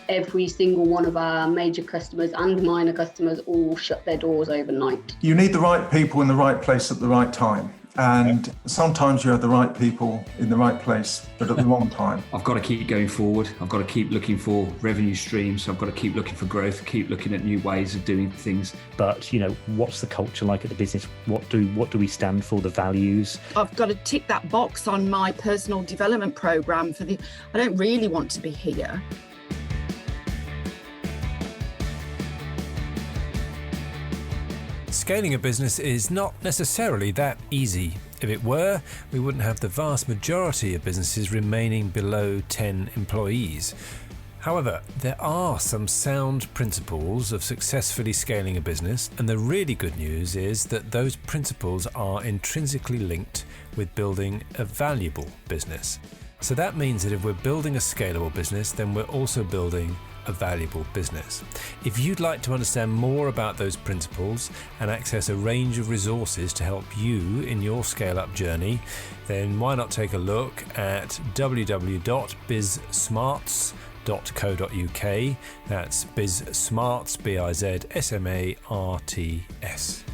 every single one of our major customers and minor customers all shut their doors overnight. You need the right people in the right place at the right time. And sometimes you have the right people in the right place, but at the wrong time. I've got to keep going forward. I've got to keep looking for revenue streams. I've got to keep looking for growth, keep looking at new ways of doing things. But, what's the culture like at the business? What do we stand for, the values? I've got to tick that box on my personal development programme I don't really want to be here. Scaling a business is not necessarily that easy. If it were, we wouldn't have the vast majority of businesses remaining below 10 employees. However, there are some sound principles of successfully scaling a business, and the really good news is that those principles are intrinsically linked with building a valuable business. So that means that if we're building a scalable business, then we're also building a valuable business. If you'd like to understand more about those principles and access a range of resources to help you in your scale-up journey, then why not take a look at www.bizsmarts.co.uk. That's BizSmarts, BIZSMARTS.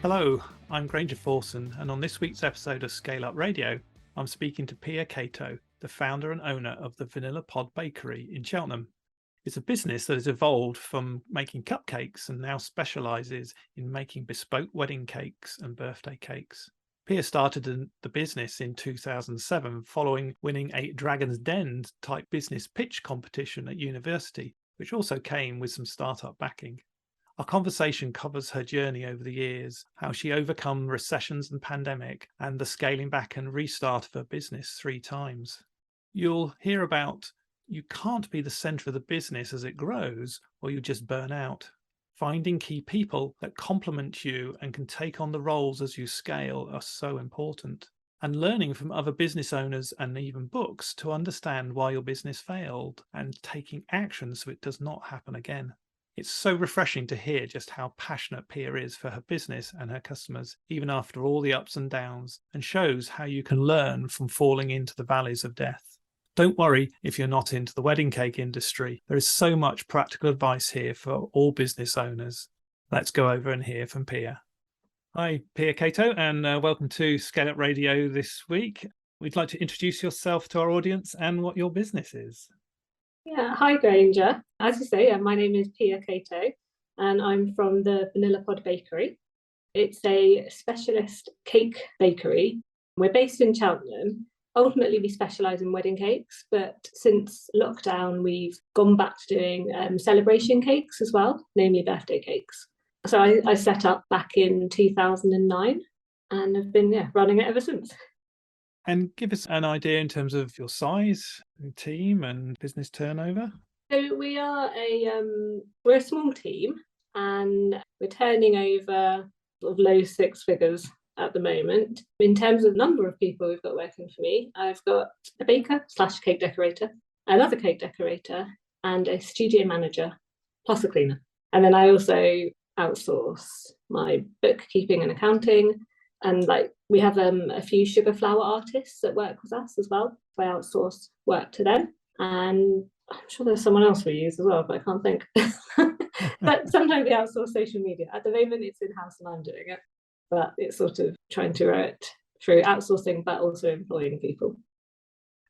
Hello, I'm Granger Forson, and on this week's episode of ScaleUp Radio, I'm speaking to Pia Cato, the founder and owner of the Vanilla Pod Bakery in Cheltenham. It's a business that has evolved from making cupcakes and now specialises in making bespoke wedding cakes and birthday cakes. Pia started the business in 2007 following winning a Dragon's Den type business pitch competition at university, which also came with some startup backing. Our conversation covers her journey over the years, how she overcome recessions and pandemic, and the scaling back and restart of her business 3 times. You'll hear about you can't be the centre of the business as it grows, or you just burn out. Finding key people that complement you and can take on the roles as you scale are so important. And learning from other business owners and even books to understand why your business failed and taking action so it does not happen again. It's so refreshing to hear just how passionate Pia is for her business and her customers, even after all the ups and downs, and shows how you can learn from falling into the valleys of death. Don't worry if you're not into the wedding cake industry. There is so much practical advice here for all business owners. Let's go over and hear from Pia. Hi, Pia Cato, and welcome to ScaleUp Radio this week. We'd like to introduce yourself to our audience and what your business is. Yeah, hi Granger. As you say, my name is Pia Cato and I'm from the Vanilla Pod Bakery. It's a specialist cake bakery. We're based in Cheltenham. Ultimately, we specialise in wedding cakes, but since lockdown, we've gone back to doing celebration cakes as well, namely birthday cakes. So I set up back in 2009 and have been running it ever since. And give us an idea in terms of your size, team and business turnover. So we're a small team and we're turning over sort of low 6 figures at the moment. In terms of number of people we've got working for me, I've got a baker / cake decorator, another cake decorator, and a studio manager, plus a cleaner. And then I also outsource my bookkeeping and accounting. And we have a few sugar flour artists that work with us as well. So I outsource work to them. And I'm sure there's someone else we use as well, but I can't think. But sometimes we outsource social media. At the moment, it's in-house and I'm doing it. But it's sort of trying to run it through outsourcing, but also employing people.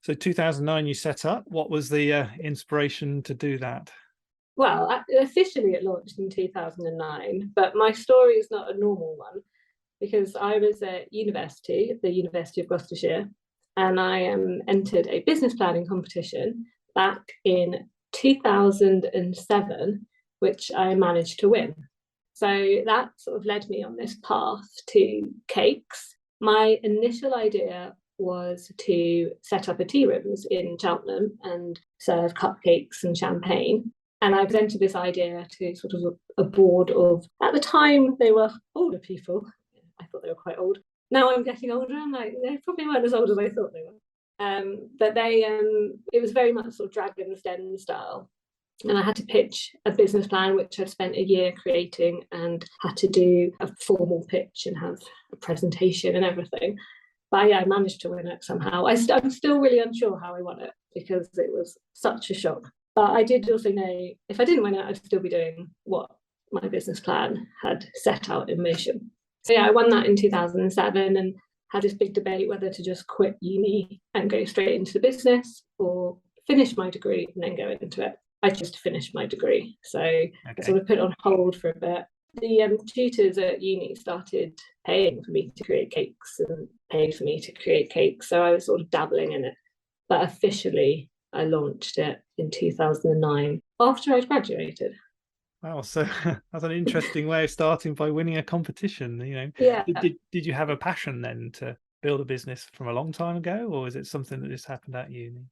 So 2009 you set up. What was the inspiration to do that? Well, officially it launched in 2009, but my story is not a normal one because I was at university, at the University of Gloucestershire, and I entered a business planning competition back in 2007, which I managed to win. So that sort of led me on this path to cakes. My initial idea was to set up a tea rooms in Cheltenham and serve cupcakes and champagne. And I presented this idea to sort of a board of, at the time, they were older people. I thought they were quite old. Now I'm getting older and they probably weren't as old as I thought they were. But it was very much sort of Dragon's Den style. And I had to pitch a business plan, which I'd spent a year creating and had to do a formal pitch and have a presentation and everything. But yeah, I managed to win it somehow. I'm still really unsure how I won it because it was such a shock. But I did also know if I didn't win it, I'd still be doing what my business plan had set out in motion. So yeah, I won that in 2007 and had this big debate whether to just quit uni and go straight into the business or finish my degree and then go into it. I chose to finish my degree. So I sort of put on hold for a bit. The tutors at uni started paying for me to create cakes and paid for me to create cakes. So I was sort of dabbling in it. But officially, I launched it in 2009 after I'd graduated. Wow, so that's an interesting way of starting by winning a competition. Yeah. Did you have a passion then to build a business from a long time ago, or is it something that just happened at uni?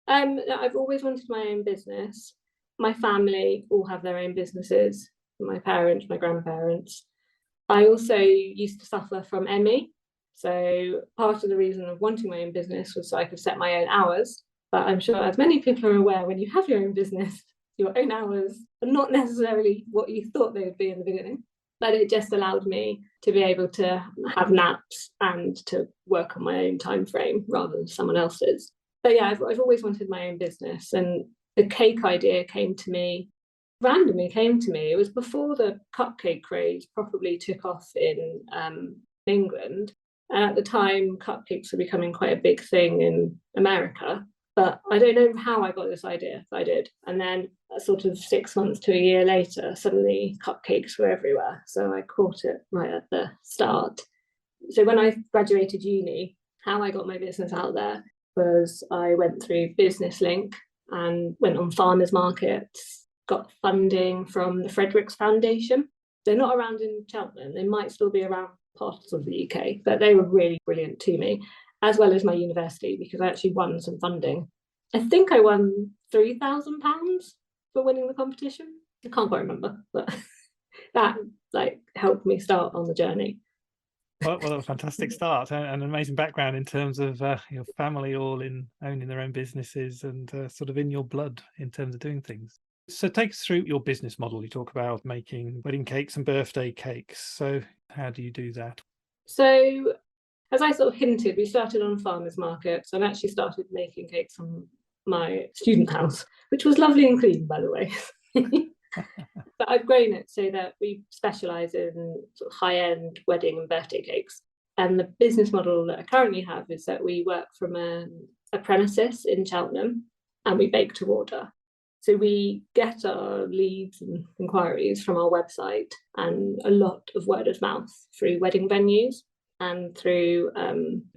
I've always wanted my own business. My family all have their own businesses. My parents, my grandparents. I also used to suffer from ME. So part of the reason of wanting my own business was so I could set my own hours. But I'm sure as many people are aware, when you have your own business, your own hours are not necessarily what you thought they would be in the beginning. But it just allowed me to be able to have naps and to work on my own time frame rather than someone else's. But yeah, I've always wanted my own business. And the cake idea randomly came to me. It was before the cupcake craze probably took off in England. And at the time, cupcakes were becoming quite a big thing in America. But I don't know how I got this idea, but I did. And then sort of 6 months to a year later, suddenly cupcakes were everywhere. So I caught it right at the start. So when I graduated uni, how I got my business out there was I went through Business Link and went on farmers markets, got funding from the Fredericks Foundation. They're not around in Cheltenham. They might still be around parts of the UK, but they were really brilliant to me, as well as my university, because I actually won some funding. I think I won £3,000 for winning the competition. I can't quite remember, but that helped me start on the journey. Well, a fantastic start and an amazing background in terms of your family all in owning their own businesses and sort of in your blood in terms of doing things. So take us through your business model. You talk about making wedding cakes and birthday cakes. So how do you do that? So as I sort of hinted, we started on farmers markets and actually started making cakes from my student house, which was lovely and clean, by the way. But I've grown it so that we specialise in sort of high-end wedding and birthday cakes. And the business model that I currently have is that we work from a premises in Cheltenham and we bake to order. So we get our leads and inquiries from our website and a lot of word of mouth through wedding venues and through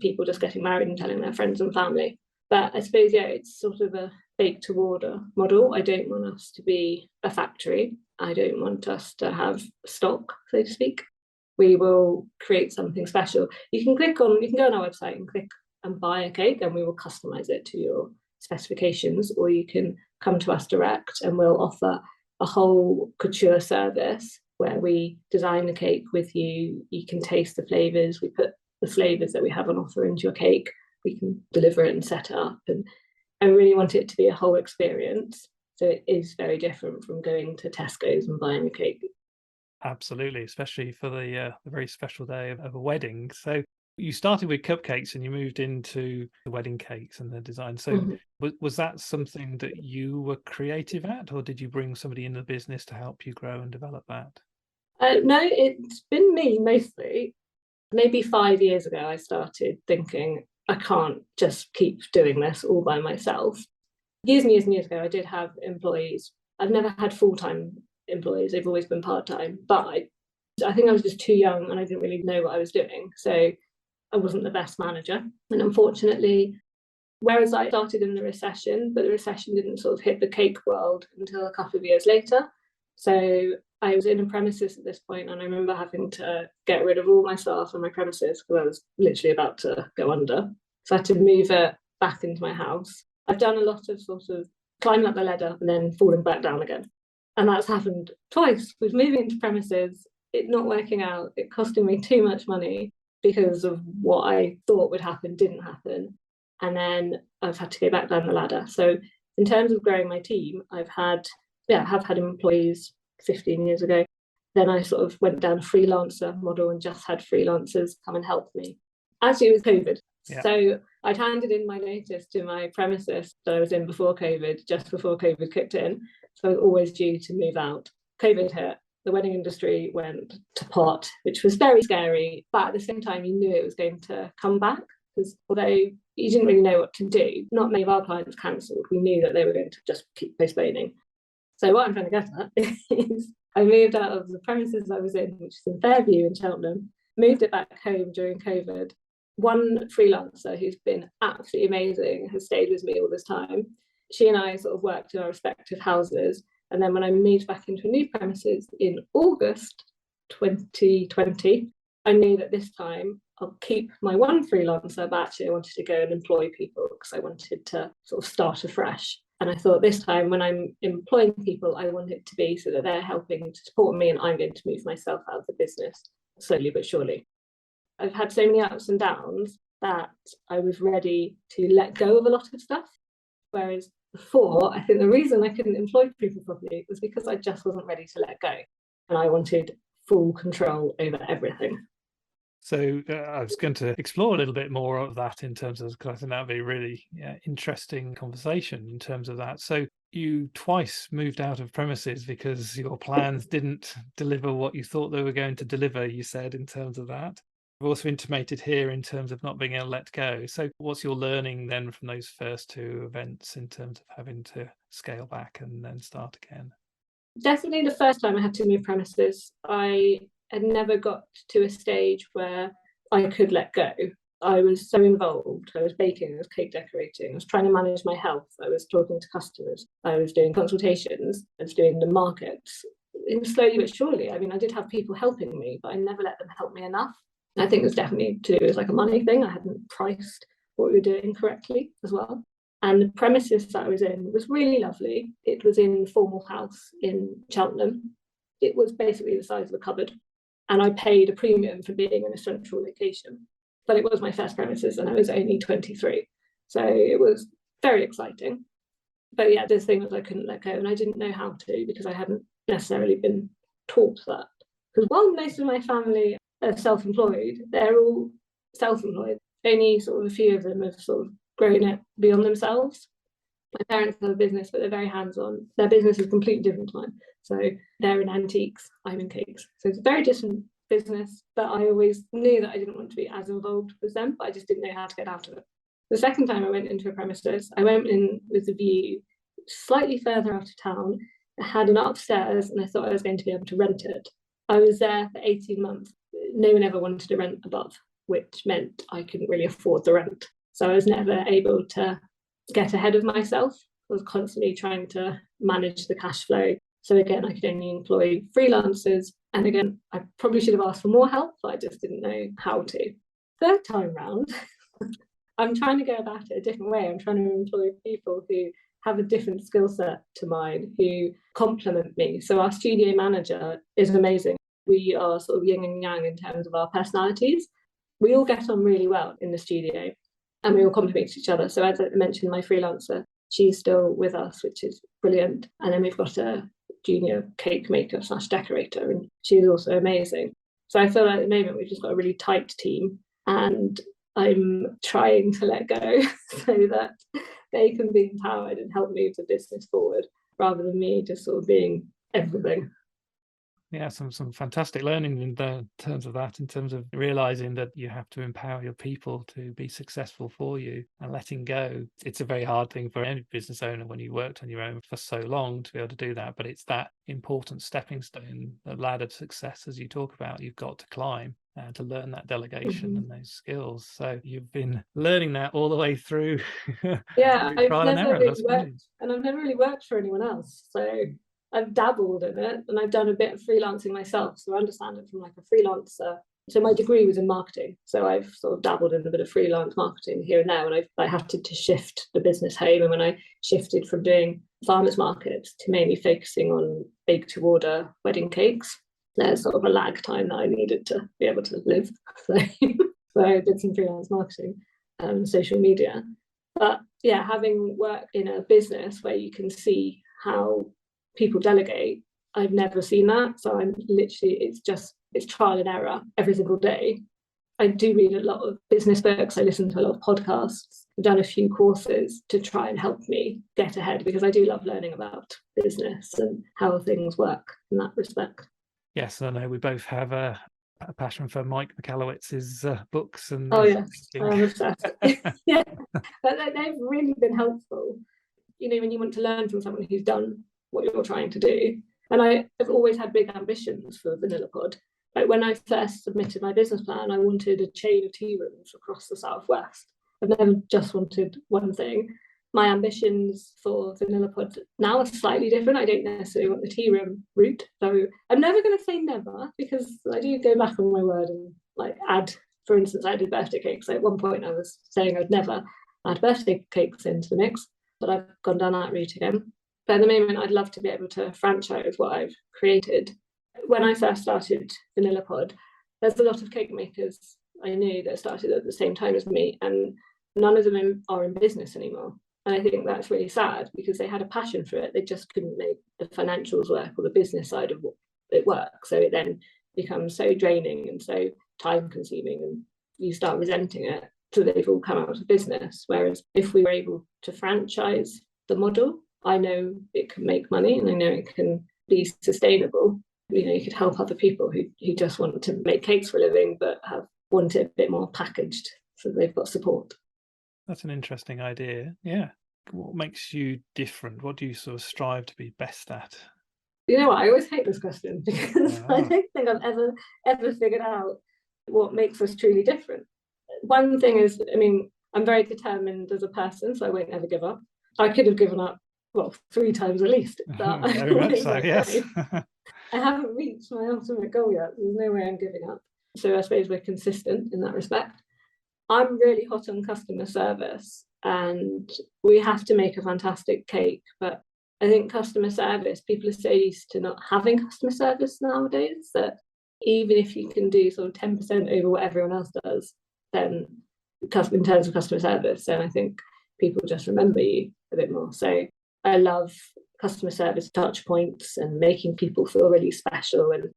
people just getting married and telling their friends and family. But I suppose, yeah, it's sort of a bake to order model. I don't want us to be a factory. I don't want us to have stock, so to speak. We will create something special. You can go on our website and click and buy a cake and we will customize it to your specifications, or you can come to us direct and we'll offer a whole couture service where we design the cake with you. You can taste the flavours. We put the flavours that we have on offer into your cake. We can deliver it and set it up. And I really want it to be a whole experience. So it is very different from going to Tesco's and buying a cake. Absolutely, especially for the very special day of a wedding. So you started with cupcakes and you moved into the wedding cakes and the design. So was that something that you were creative at, or did you bring somebody in the business to help you grow and develop that? No, it's been me mostly. Maybe 5 years ago, I started thinking, I can't just keep doing this all by myself. Years and years and years ago, I did have employees. I've never had full-time employees. They've always been part-time. But I think I was just too young and I didn't really know what I was doing. So I wasn't the best manager. And unfortunately, whereas I started in the recession, but the recession didn't sort of hit the cake world until a couple of years later. So I was in a premises at this point, and I remember having to get rid of all my staff on my premises because I was literally about to go under. So I had to move it back into my house. I've done a lot of sort of climbing up the ladder and then falling back down again. And that's happened twice with moving into premises, it not working out, it costing me too much money because of what I thought would happen didn't happen. And then I've had to go back down the ladder. So in terms of growing my team, I have had employees 15 years ago. Then I sort of went down a freelancer model and just had freelancers come and help me. Actually, it was COVID. Yeah. So I'd handed in my notice to my premises that I was in before COVID, just before COVID kicked in. So I was always due to move out. COVID hit. The wedding industry went to pot, which was very scary. But at the same time, you knew it was going to come back, because although you didn't really know what to do, not many of our clients cancelled. We knew that they were going to just keep postponing. So what I'm trying to get at is I moved out of the premises I was in, which is in Fairview in Cheltenham, moved it back home during COVID. One freelancer who's been absolutely amazing has stayed with me all this time. She and I sort of worked in our respective houses. And then when I moved back into a new premises in August 2020, I knew that this time I'll keep my one freelancer, but actually I wanted to go and employ people because I wanted to sort of start afresh. And I thought this time when I'm employing people, I want it to be so that they're helping to support me and I'm going to move myself out of the business slowly but surely. I've had so many ups and downs that I was ready to let go of a lot of stuff. Whereas before, I think the reason I couldn't employ people properly was because I just wasn't ready to let go. And I wanted full control over everything. So I was going to explore a little bit more of that in terms of, because I think that would be a really interesting conversation in terms of that. So you twice moved out of premises because your plans didn't deliver what you thought they were going to deliver, you said, in terms of that. You've also intimated here in terms of not being able to let go. So what's your learning then from those first two events in terms of having to scale back and then start again? Definitely the first time I had to move premises, I had never got to a stage where I could let go. I was so involved. I was baking, I was cake decorating, I was trying to manage my health, I was talking to customers, I was doing consultations, I was doing the markets. And slowly but surely, I mean, I did have people helping me, but I never let them help me enough. I think it was definitely to do with like a money thing. I hadn't priced what we were doing correctly as well. And the premises that I was in was really lovely. It was in Formal House in Cheltenham. It was basically the size of a cupboard. And I paid a premium for being in a central location. But it was my first premises and I was only 23. So it was very exciting. But yeah, this thing was I couldn't let go and I didn't know how to because I hadn't necessarily been taught that. Because while most of my family are self-employed, they're all self-employed. Only sort of a few of them have sort of grown it beyond themselves. My parents have a business, but they're very hands-on. Their business is completely different to mine. So they're in antiques, I'm in cakes. So it's a very different business, but I always knew that I didn't want to be as involved with them, but I just didn't know how to get out of it. The second time I went into a premises, I went in with a view slightly further out of town. I had an upstairs and I thought I was going to be able to rent it. I was there for 18 months. No one ever wanted to rent above, which meant I couldn't really afford the rent. So I was never able to get ahead of myself. I was constantly trying to manage the cash flow. So again, I could only employ freelancers. And again, I probably should have asked for more help, but I just didn't know how to. Third time round, I'm trying to go about it a different way. I'm trying to employ people who have a different skill set to mine, who complement me. So our studio manager is amazing. We are sort of yin and yang in terms of our personalities. We all get on really well in the studio and we all complement each other. So as I mentioned, my freelancer, she's still with us, which is brilliant. And then we've got a junior cake maker / decorator, and she's also amazing. So I feel like at the moment we've just got a really tight team and I'm trying to let go so that they can be empowered and help move the business forward rather than me just sort of being everything. Yeah, some fantastic learning in terms of that, in terms of realizing that you have to empower your people to be successful for you and letting go. It's a very hard thing for any business owner when you worked on your own for so long to be able to do that. But it's that important stepping stone, the ladder of success, as you talk about, you've got to climb to learn that delegation and those skills. So you've been learning that all the way through. Yeah, through trial I've never really worked for anyone else. So I've dabbled in it and I've done a bit of freelancing myself. So I understand it from like a freelancer. So my degree was in marketing. So I've sort of dabbled in a bit of freelance marketing here and there. And I had to shift the business home. And when I shifted from doing farmers markets to mainly focusing on bake to order wedding cakes, there's sort of a lag time that I needed to be able to live. So I did some freelance marketing, social media. But yeah, having worked in a business where you can see how people delegate, I've never seen that. So I'm literally, it's trial and error every single day. I do read a lot of business books. I listen to a lot of podcasts. I've done a few courses to try and help me get ahead, because I do love learning about business and how things work in that respect. Yes, I know we both have a passion for Mike Michalowicz's books. And oh yes, I'm obsessed. Yeah, but they've really been helpful. When you want to learn from someone who's done what you're trying to do. And I have always had big ambitions for Vanilla Pod. Like when I first submitted my business plan, I wanted a chain of tea rooms across the Southwest. I've never just wanted one thing. My ambitions for Vanilla Pod now are slightly different. I don't necessarily want the tea room route. So I'm never going to say never, because I do go back on my word and add, for instance, I did birthday cakes. At one point I was saying I'd never add birthday cakes into the mix, but I've gone down that route again. But at the moment, I'd love to be able to franchise what I've created. When I first started Vanilla Pod, there's a lot of cake makers I knew that started at the same time as me, and none of them are in business anymore. And I think that's really sad, because they had a passion for it. They just couldn't make the financials work or the business side of it work. So it then becomes so draining and so time consuming, and you start resenting it. So they've all come out of business. Whereas if we were able to franchise the model, I know it can make money, and I know it can be sustainable. You could help other people who just want to make cakes for a living, but want it a bit more packaged, so they've got support. That's an interesting idea. Yeah. What makes you different? What do you sort of strive to be best at? You know what? I always hate this question, because I don't think I've ever figured out what makes us truly different. One thing is, I'm very determined as a person, so I won't ever give up. I could have given up, 3 times at least. But Very much so, yes. I haven't reached my ultimate goal yet. There's no way I'm giving up. So I suppose we're consistent in that respect. I'm really hot on customer service, and we have to make a fantastic cake. But I think customer service, people are so used to not having customer service nowadays, that even if you can do sort of 10% over what everyone else does, then in terms of customer service, then I think people just remember you a bit more. So I love customer service touch points and making people feel really special. And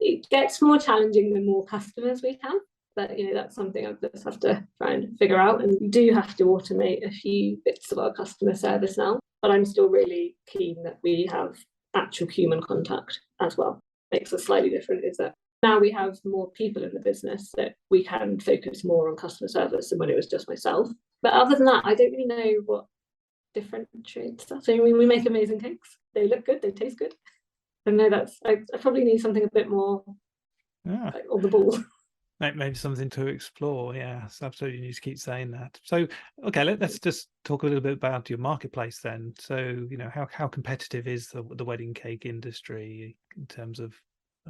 it gets more challenging the more customers we have. But that's something I just have to try and figure out. And we do have to automate a few bits of our customer service now. But I'm still really keen that we have actual human contact as well. Makes us slightly different is that now we have more people in the business, that we can focus more on customer service than when it was just myself. But other than that, I don't really know what differentiates us. We make amazing cakes. They look good. They taste good. And no, I probably need something a bit more on the ball. Maybe something to explore. Yes, absolutely. You need to keep saying that. So, okay, let's just talk a little bit about your marketplace then. So, how competitive is the wedding cake industry in terms of,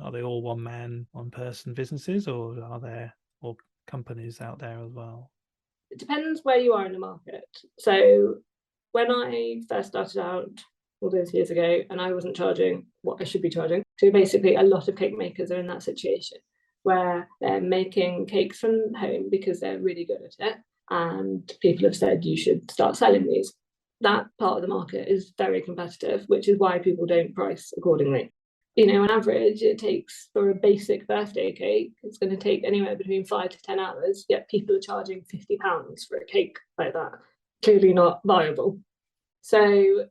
are they all one person businesses, or are there more companies out there as well? It depends where you are in the market. So when I first started out all those years ago, and I wasn't charging what I should be charging, so basically a lot of cake makers are in that situation where they're making cakes from home because they're really good at it, and people have said you should start selling these. That part of the market is very competitive, which is why people don't price accordingly. On average, it takes, for a basic birthday cake, it's going to take anywhere between 5 to 10 hours, yet people are charging £50 for a cake like that. Clearly not viable. So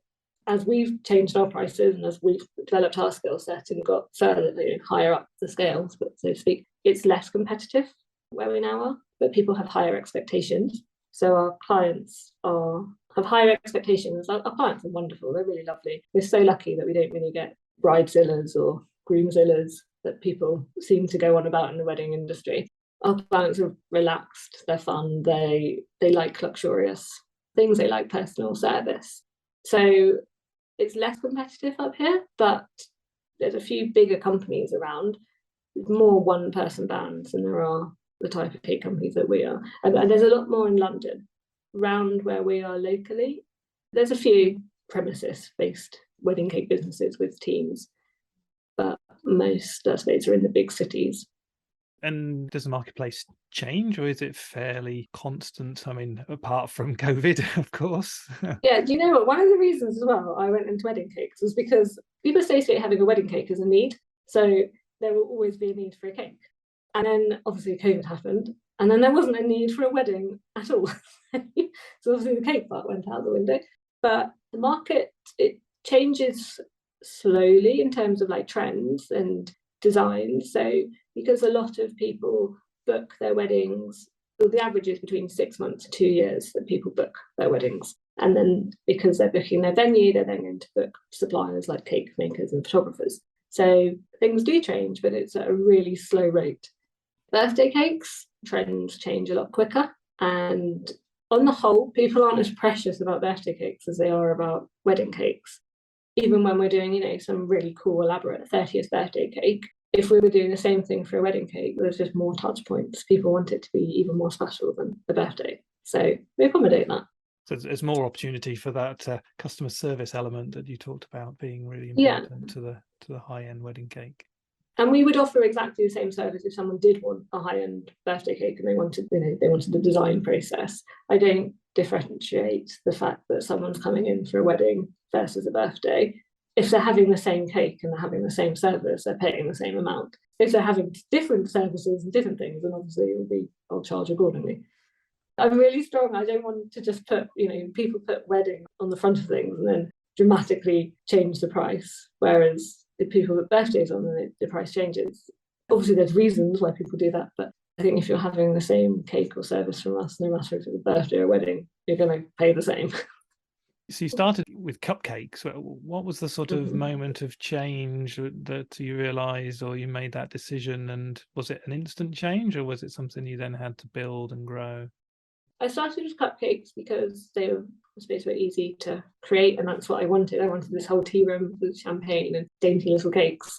as we've changed our prices, and as we've developed our skill set and got further, higher up the scales, so to speak, it's less competitive where we now are, but people have higher expectations. So our clients have higher expectations. Our clients are wonderful. They're really lovely. We're so lucky that we don't really get bridezillas or groomzillas that people seem to go on about in the wedding industry. Our clients are relaxed, they're fun, they like luxurious things, they like personal service. So it's less competitive up here, but there's a few bigger companies around. There's more one-person bands than there are the type of cake companies that we are. And there's a lot more in London. Around where we are locally, there's a few premises-based wedding cake businesses with teams, but most, I suppose, are in the big cities. And does the marketplace change, or is it fairly constant? Apart from COVID, of course. Yeah, do you know what? One of the reasons as well I went into wedding cakes was because people associate having a wedding cake as a need. So there will always be a need for a cake. And then obviously COVID happened, And then there wasn't a need for a wedding at all. So obviously the cake part went out the window. But the market, it changes slowly in terms of like trends and designs. So because a lot of people book their weddings, well, the average is between 6 months to 2 years that people book their weddings. And then because they're booking their venue, they're then going to book suppliers like cake makers and photographers. So things do change, but it's at a really slow rate. Birthday cakes, trends change a lot quicker. And on the whole, people aren't as precious about birthday cakes as they are about wedding cakes. Even when we're doing, some really cool, elaborate 30th birthday cake, if we were doing the same thing for a wedding cake, there's just more touch points. People want it to be even more special than the birthday. So we accommodate that. So there's more opportunity for that customer service element that you talked about being really important to the high-end wedding cake. And we would offer exactly the same service if someone did want a high-end birthday cake and they wanted the design process. I don't differentiate the fact that someone's coming in for a wedding versus a birthday. If they're having the same cake and they're having the same service, they're paying the same amount. If they're having different services and different things, then obviously I'll charge accordingly. I'm really strong. I don't want to just put, people put wedding on the front of things and then dramatically change the price. Whereas if people put birthdays on, then the price changes. Obviously, there's reasons why people do that, but I think if you're having the same cake or service from us, no matter if it's a birthday or a wedding, you're going to pay the same. So you started with cupcakes. What was the sort of moment of change that you realised or you made that decision? And was it an instant change or was it something you then had to build and grow? I started with cupcakes because they were, I suppose, very easy to create, and that's what I wanted. I wanted this whole tea room with champagne and dainty little cakes.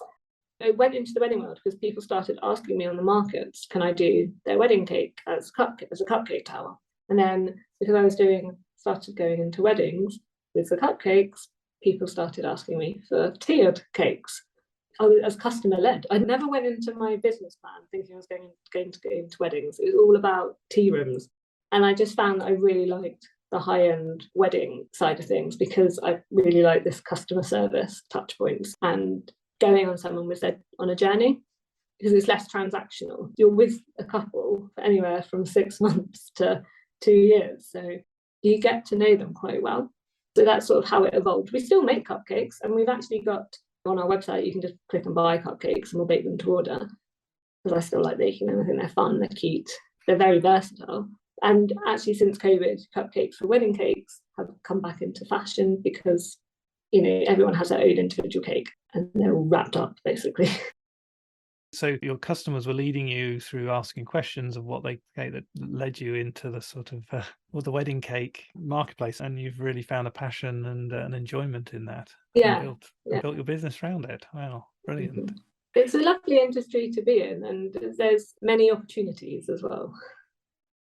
I went into the wedding world because people started asking me on the markets, can I do their wedding cake as a cupcake tower? And then because I started going into weddings with the cupcakes, people started asking me for tiered cakes. I was customer led. I never went into my business plan thinking I was going to go into weddings. It was all about tea rooms. And I just found that I really liked the high-end wedding side of things because I really like this customer service touch points and going on someone on a journey because it's less transactional. You're with a couple for anywhere from 6 months to 2 years. So you get to know them quite well. So that's sort of how it evolved. We still make cupcakes and we've actually got on our website, you can just click and buy cupcakes and we'll bake them to order because I still like baking them. I think they're fun, they're cute, they're very versatile. And actually, since COVID, cupcakes for wedding cakes have come back into fashion because, everyone has their own individual cake and they're all wrapped up, basically. So your customers were leading you through asking questions of what that led you into the sort of the wedding cake marketplace, and you've really found a passion and an enjoyment in that. Yeah, and built your business around it. Wow, brilliant. Mm-hmm. It's a lovely industry to be in, and there's many opportunities as well.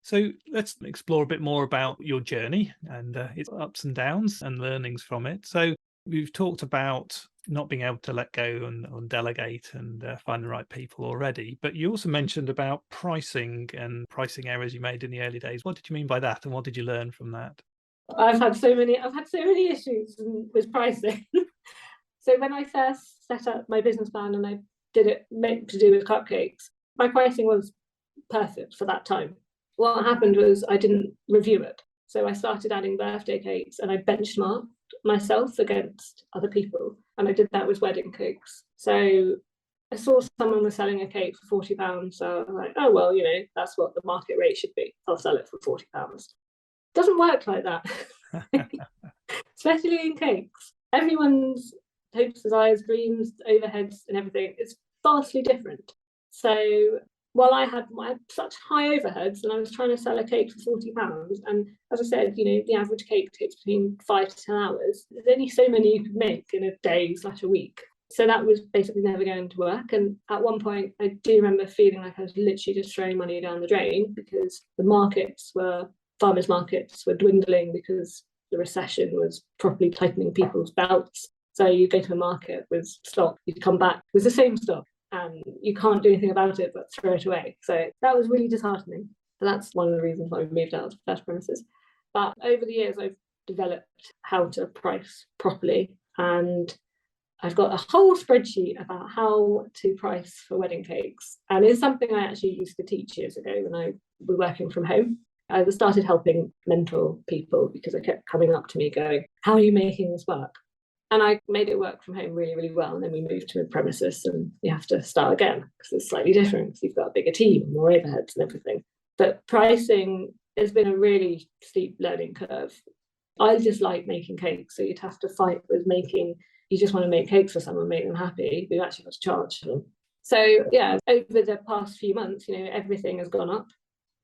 So let's explore a bit more about your journey and its ups and downs and learnings from it. So we've talked about not being able to let go and delegate and find the right people already, but you also mentioned about pricing and pricing errors you made in the early days. What did you mean by that, and what did you learn from that? I've had so many issues with pricing. So when I first set up my business plan and I did it to do with cupcakes, my pricing was perfect for that time. What happened was I didn't review it. So I started adding birthday cakes and I benchmarked myself against other people. And I did that with wedding cakes. So I saw someone was selling a cake for £40. So I was like, oh, well, that's what the market rate should be. I'll sell it for £40. Doesn't work like that, especially in cakes. Everyone's hopes, desires, dreams, overheads and everything is vastly different. So while I had such high overheads and I was trying to sell a cake for £40, and as I said, the average cake takes between 5 to 10 hours. There's only so many you could make in a day/a week. So that was basically never going to work. And at one point, I do remember feeling like I was literally just throwing money down the drain because farmers markets were dwindling because the recession was properly tightening people's belts. So you go to a market with stock, you'd come back with the same stock. And you can't do anything about it but throw it away. So that was really disheartening. So that's one of the reasons why we moved out of first premises. But over the years, I've developed how to price properly. And I've got a whole spreadsheet about how to price for wedding cakes. And it's something I actually used to teach years ago when I was working from home. I started helping mentor people because they kept coming up to me going, how are you making this work? And I made it work from home really, really well. And then we moved to a premises and you have to start again because it's slightly different because you've got a bigger team, more overheads and everything. But pricing has been a really steep learning curve. I just like making cakes. So you'd have to fight with making, you just want to make cakes for someone, make them happy, but you actually got to charge them. So yeah, over the past few months, everything has gone up.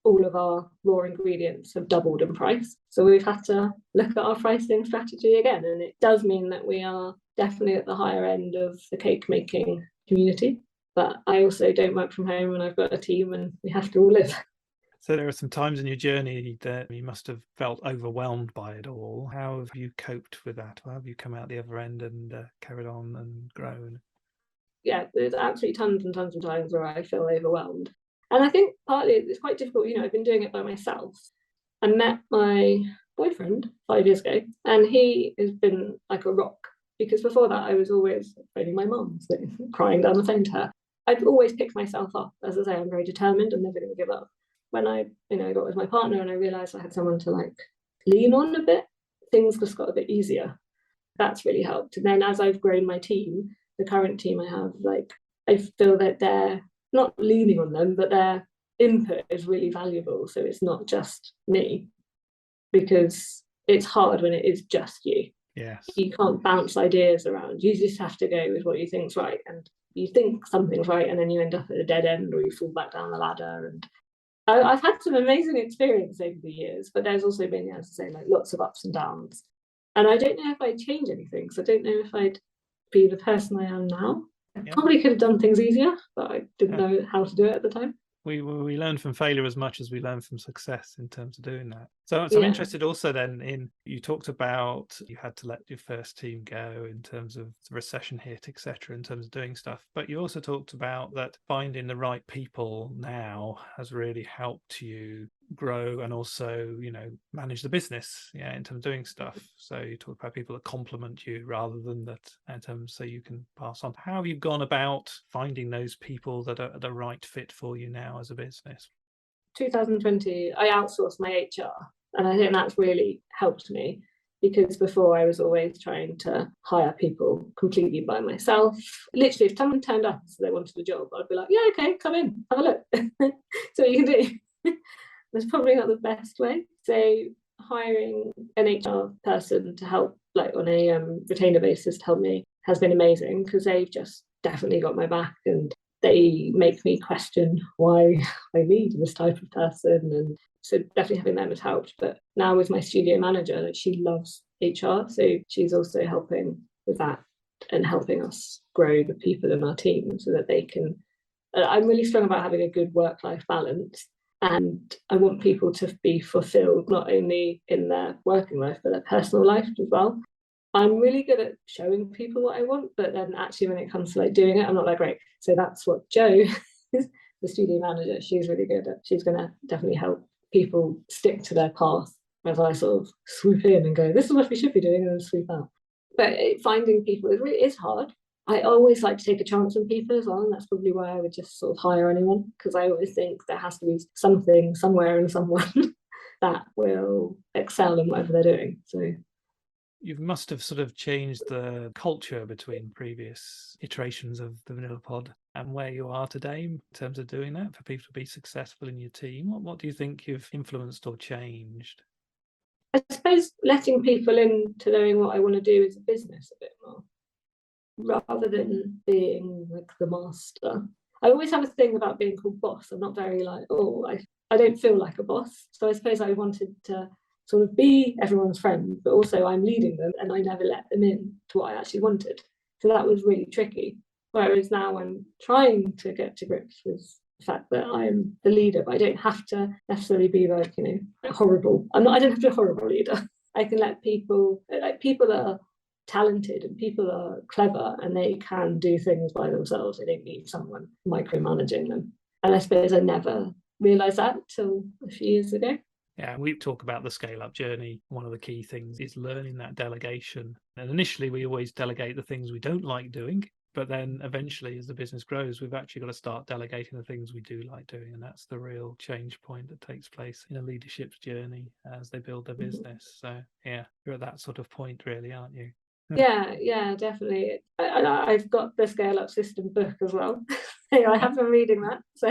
All of our raw ingredients have doubled in price. So we've had to look at our pricing strategy again. And it does mean that we are definitely at the higher end of the cake making community. But I also don't work from home and I've got a team and we have to all live. So there are some times in your journey that you must have felt overwhelmed by it all. How have you coped with that? How have you come out the other end and carried on and grown? Yeah, there's absolutely tons and tons of times where I feel overwhelmed. And I think partly it's quite difficult. I've been doing it by myself. I met my boyfriend 5 years ago and he has been like a rock because before that I was always phoning my mum, so crying down the phone to her. I'd always pick myself up. As I say, I'm very determined. I'm never going to give up. When I got with my partner and I realised I had someone to lean on a bit, things just got a bit easier. That's really helped. And then as I've grown my team, the current team I have, I feel that they're not leaning on them, but their input is really valuable. So it's not just me, because it's hard when it is just you. Yes. You can't bounce ideas around. You just have to go with what you think's right. And you think something's right and then you end up at a dead end or you fall back down the ladder. And I've had some amazing experience over the years, but there's also been, as I say, lots of ups and downs. And I don't know if I'd change anything. So I don't know if I'd be the person I am now. I probably could have done things easier, but I didn't know how to do it at the time. We learn from failure as much as we learn from success in terms of doing that. So I'm interested also then in, you talked about you had to let your first team go in terms of the recession hit, etc., in terms of doing stuff. But you also talked about that finding the right people now has really helped you grow and also, manage the business, in terms of doing stuff. So you talk about people that complement you rather than that in terms so you can pass on. How have you gone about finding those people that are the right fit for you now as a business? 2020, I outsourced my HR, and I think that's really helped me, because before I was always trying to hire people completely by myself. Literally, if someone turned up and said they wanted a job, I'd be like, yeah, okay, come in, have a look. So what you can do. That's probably not the best way. So hiring an HR person to help, on a retainer basis to help me, has been amazing, because they've just definitely got my back and they make me question why I need this type of person. And so definitely having them has helped. But now with my studio manager, she loves HR, so she's also helping with that and helping us grow the people in our team so that they can. I'm really strong about having a good work-life balance. And I want people to be fulfilled, not only in their working life, but their personal life as well. I'm really good at showing people what I want, but then actually when it comes to doing it, I'm not that great. So that's what Jo, the studio manager, she's really good at. She's going to definitely help people stick to their path as I sort of swoop in and go, this is what we should be doing, and then swoop out. But finding people is hard. I always like to take a chance on people as well, and that's probably why I would just sort of hire anyone, because I always think there has to be something somewhere in someone that will excel in whatever they're doing. So you must have sort of changed the culture between previous iterations of the Vanilla Pod and where you are today in terms of doing that for people to be successful in your team. What do you think you've influenced or changed? I suppose letting people into knowing what I want to do as a business a bit more, rather than being the master. I always have a thing about being called boss. I'm not very I don't feel like a boss. So I suppose I wanted to sort of be everyone's friend, but also I'm leading them and I never let them in to what I actually wanted. So that was really tricky. Whereas now I'm trying to get to grips with the fact that I'm the leader, but I don't have to necessarily be horrible. I don't have to be a horrible leader. I can let people that are talented and people are clever and they can do things by themselves. They don't need someone micromanaging them. And I suppose I never realised that till a few years ago. Yeah, we talk about the scale up journey. One of the key things is learning that delegation. And initially, we always delegate the things we don't like doing. But then eventually, as the business grows, we've actually got to start delegating the things we do like doing. And that's the real change point that takes place in a leadership's journey as they build their business. So, yeah, you're at that sort of point, really, aren't you? Yeah, definitely. I've got the Scale Up System book as well. I have been reading that. So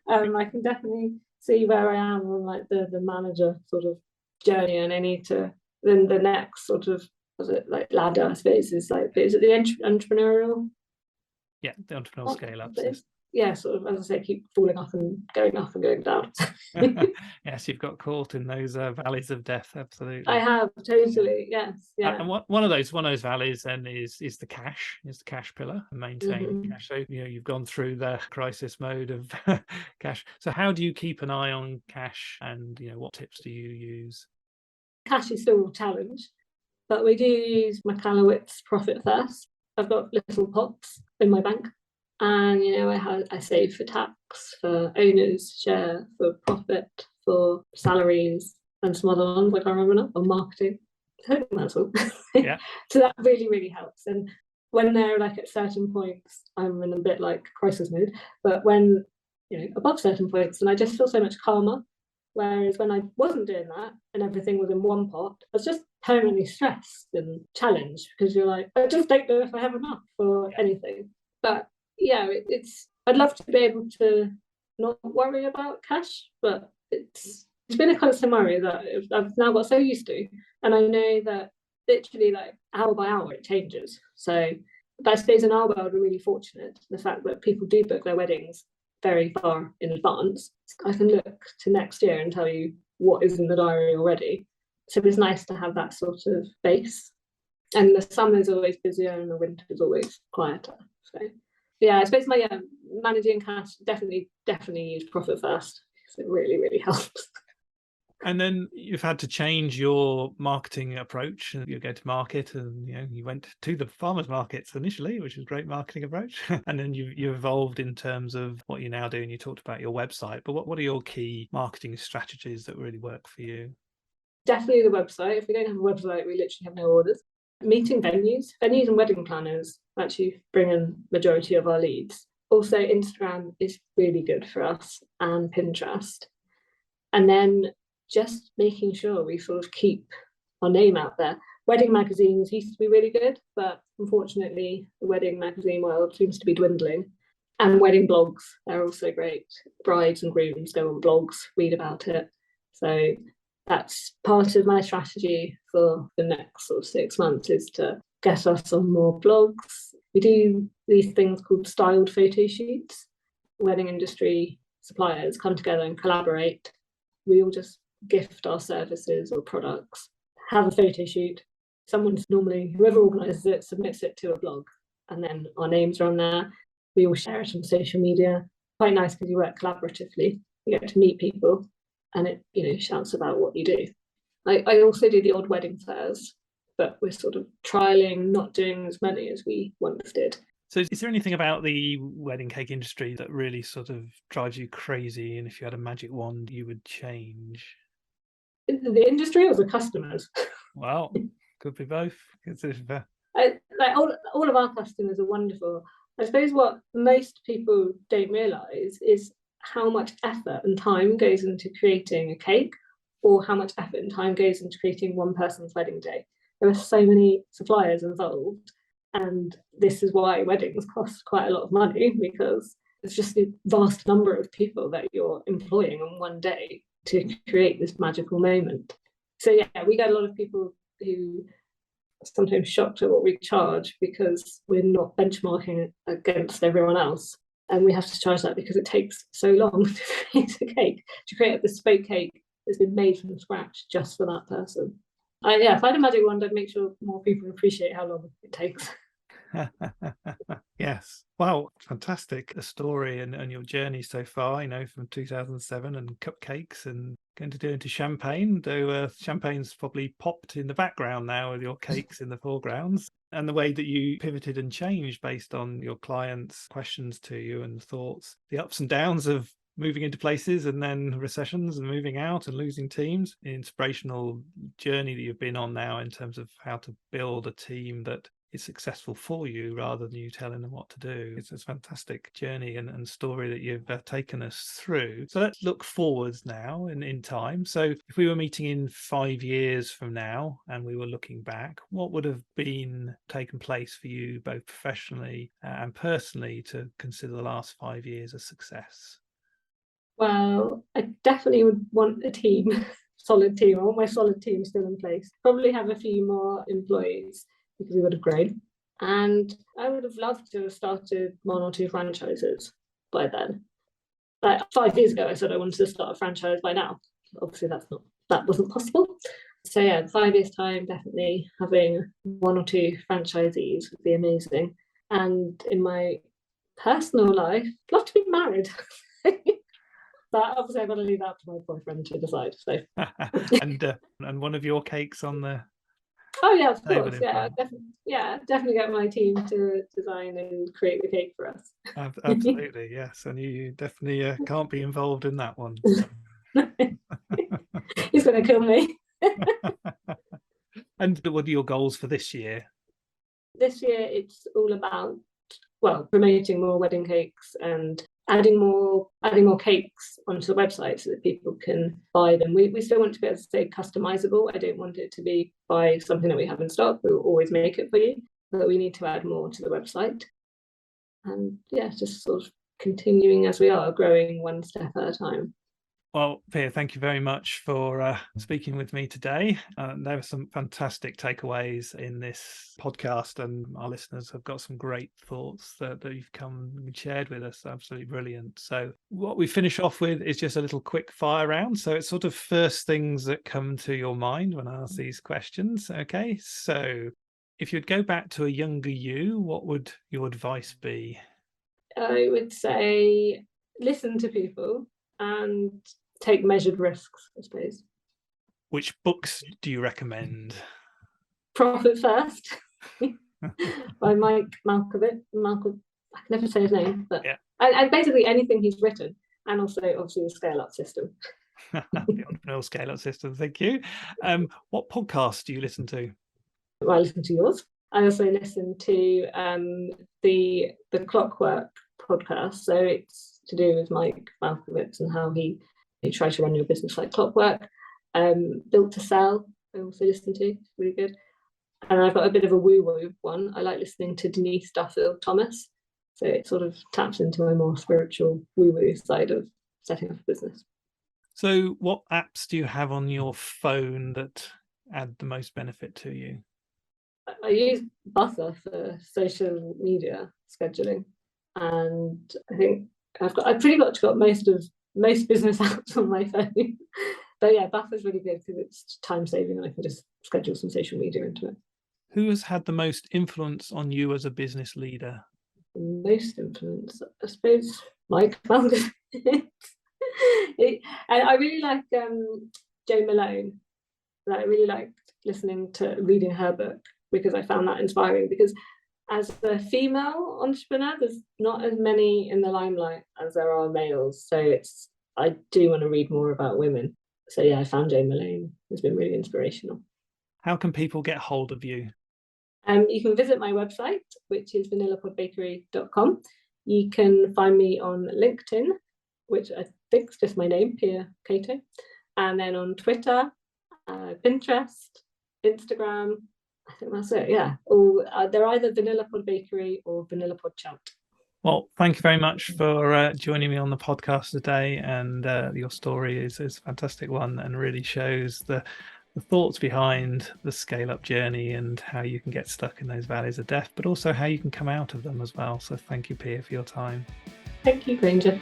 I can definitely see where I am on like the manager sort of journey, and I need to then the next sort of, was it like ladder, I suppose, is it the entrepreneurial? Yeah, the entrepreneurial scale up. Yeah, sort of, as I say, keep falling off and going down. Yes, you've got caught in those valleys of death. Absolutely, I have, totally. Yes, yeah. And one of those valleys then is the cash pillar, and maintaining cash. So you've gone through the crisis mode of cash. So how do you keep an eye on cash, and what tips do you use? Cash is still a challenge, but we do use McCallowitz Profit First. I've got little pots in my bank. And I save for tax, for owners' share, for profit, for salaries, and some other ones I can't remember now, or marketing. I think that's all. Yeah. So that really, really helps. And when they're like at certain points, I'm in a bit like crisis mood. But when above certain points, and I just feel so much calmer. Whereas when I wasn't doing that and everything was in one pot, I was just permanently stressed and challenged, because you're like, I just don't know if I have enough for anything. But yeah, I'd love to be able to not worry about cash, but it's been a constant worry that I've now got so used to, and I know that literally like hour by hour it changes. So, but I suppose in our world we're really fortunate, the fact that people do book their weddings very far in advance. I can look to next year and tell you what is in the diary already. So it's nice to have that sort of base. And the summer's always busier and the winter's always quieter. So yeah, I suppose my managing cash, definitely use Profit First, because it really, really helps. And then you've had to change your marketing approach. You go to market, and you went to the farmers markets initially, which is a great marketing approach. And then you evolved in terms of what you now do. And you talked about your website, but what are your key marketing strategies that really work for you? Definitely the website. If we don't have a website, we literally have no orders. Meeting venues and wedding planners actually bring in majority of our leads. Also, Instagram is really good for us, and Pinterest. And then just making sure we sort of keep our name out there. Wedding magazines used to be really good, but unfortunately the wedding magazine world seems to be dwindling. And wedding blogs, they're also great. Brides and grooms go on blogs, read about it. So that's part of my strategy for the next sort of 6 months, is to get us on more blogs. We do these things called styled photo shoots. Wedding industry suppliers come together and collaborate. We all just gift our services or products, have a photo shoot. Someone's normally, whoever organises it, submits it to a blog, and then our names are on there. We all share it on social media. Quite nice, because you work collaboratively. You get to meet people, and it shouts about what you do. I also do the odd wedding fairs, but we're sort of trialing not doing as many as we once did. So is there anything about the wedding cake industry that really sort of drives you crazy, and if you had a magic wand you would change? The industry or the customers? Well, could be both. All of our customers are wonderful. I suppose what most people don't realise is how much effort and time goes into creating a cake, or how much effort and time goes into creating one person's wedding day. There are so many suppliers involved, and this is why weddings cost quite a lot of money, because it's just a vast number of people that you're employing on one day to create this magical moment. So yeah, we get a lot of people who are sometimes shocked at what we charge, because we're not benchmarking against everyone else. And we have to charge that because it takes so long to create a cake, to create a bespoke cake that's been made from scratch just for that person. If I had a magic wand, I'd make sure more people appreciate how long it takes. Yes. Well, fantastic, a story and your journey so far, from 2007 and cupcakes and going to do into champagne, though champagne's probably popped in the background now with your cakes in the foregrounds, and the way that you pivoted and changed based on your clients' questions to you and thoughts, the ups and downs of moving into places and then recessions and moving out and losing teams. The inspirational journey that you've been on now in terms of how to build a team that is successful for you rather than you telling them what to do. It's a fantastic journey and story that you've taken us through. So let's look forwards now in time. So if we were meeting in 5 years from now and we were looking back, what would have been taken place for you both professionally and personally to consider the last 5 years a success? Well, I definitely would want a team, solid team. I want my solid team still in place. Probably have a few more employees, because we would have grown. And I would have loved to have started 1 or 2 franchises by then. Like 5 years ago, I said I wanted to start a franchise by now. Obviously, that wasn't possible. So yeah, in 5 years' time, definitely having 1 or 2 franchisees would be amazing. And in my personal life, I'd love to be married. But obviously, I've got to leave that to my boyfriend to decide. So. and one of your cakes on the. Oh yeah, of course. Yeah, definitely get my team to design and create the cake for us. Absolutely, yes. And you definitely can't be involved in that one. He's going to kill me. And what are your goals for this year? This year, it's all about, promoting more wedding cakes and adding more cakes onto the website so that people can buy them. We still want to be able to stay customizable. I don't want it to be buy something that we have in stock. We will always make it for you, but we need to add more to the website. And yeah, just sort of continuing as we are, growing one step at a time. Well, Pia, thank you very much for speaking with me today. There were some fantastic takeaways in this podcast, and our listeners have got some great thoughts that you've come and shared with us. Absolutely brilliant. So what we finish off with is just a little quick fire round. So it's sort of first things that come to your mind when I ask these questions. Okay, so if you'd go back to a younger you, what would your advice be? I would say listen to people and take measured risks, I suppose. Which books do you recommend? Profit First by Mike Malkovich. I can never say his name, but yeah. And basically anything he's written, and also obviously the ScaleUp system. The entrepreneurial ScaleUp system. Thank you. What podcasts do you listen to? Well, I listen to yours. I also listen to the Clockwork podcast. So it's to do with Mike Malkovich and how he tries to run your business like clockwork. Built to Sell, I also listen to. It's really good. And I've got a bit of a woo-woo one. I like listening to Denise Duffield Thomas. So it sort of taps into my more spiritual woo-woo side of setting up a business. So what apps do you have on your phone that add the most benefit to you? I use Buffer for social media scheduling. And I think I've pretty much got most business apps on my phone. But yeah, Buffer's really good because it's time saving and I can just schedule some social media into it. Who has had the most influence on you as a business leader? Most influence, I suppose, Mike Malkovich. And I really like Jo Malone. I really liked reading her book because I found that inspiring. Because as a female entrepreneur, there's not as many in the limelight as there are males. So I do want to read more about women. So yeah, I found Jo Malone. It's been really inspirational. How can people get hold of you? You can visit my website, which is vanillapodbakery.com. You can find me on LinkedIn, which I think is just my name, Pia Cato. And then on Twitter, Pinterest, Instagram. I think that's it, yeah. They're either Vanilla Pod Bakery or Vanilla Pod Chelt. Well, thank you very much for joining me on the podcast today. And your story is a fantastic one and really shows the thoughts behind the scale-up journey and how you can get stuck in those valleys of death, but also how you can come out of them as well. So thank you, Pia, for your time. Thank you, Granger.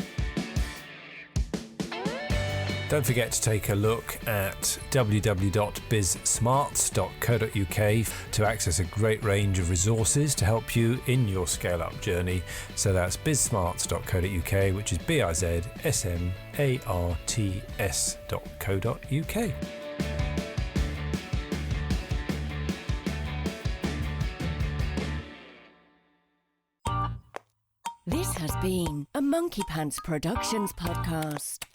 Don't forget to take a look at www.bizsmarts.co.uk to access a great range of resources to help you in your scale-up journey. So that's bizsmarts.co.uk, which is bizsmarts.co.uk. This has been a Monkey Pants Productions podcast.